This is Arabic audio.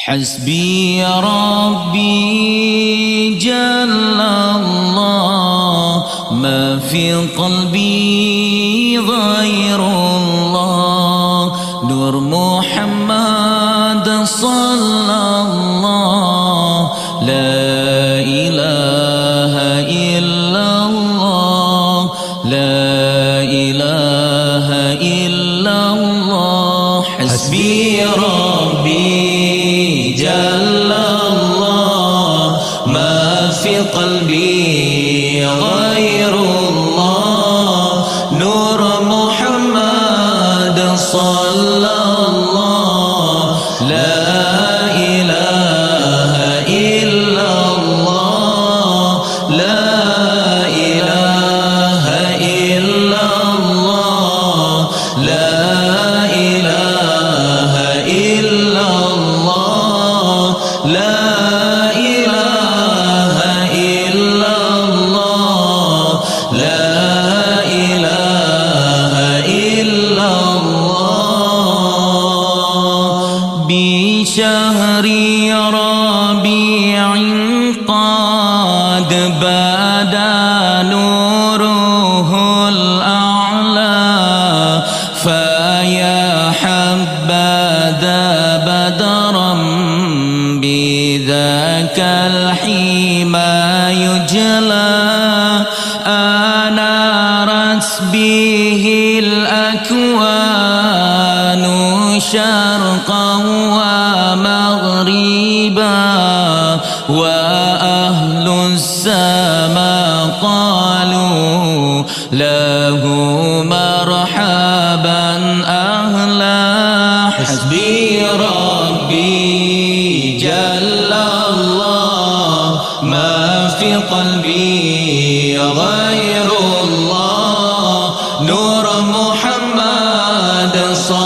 حسبي ربي جل الله ما في قلبي غير الله نور محمد صلى الله لا إله إلا الله لا إله إلا الله حسبي ربي جل الله ما في قلبي غير الله نور محمد صلى الله لا إله إلا الله لا إله إلا الله لا إله إلا الله لا إله إلا الله لا إله إلا الله بشهر ربيع قد بدا نوره الأعلى فيا حبذا بدرا بذاك الحمى يجلى أنارت به الأكوان شرقا ومغربا وأهل السماء قالوا له مرحبا أهلا حسبي ربي جل الله ما في قلبي غير الله نور محمد صلى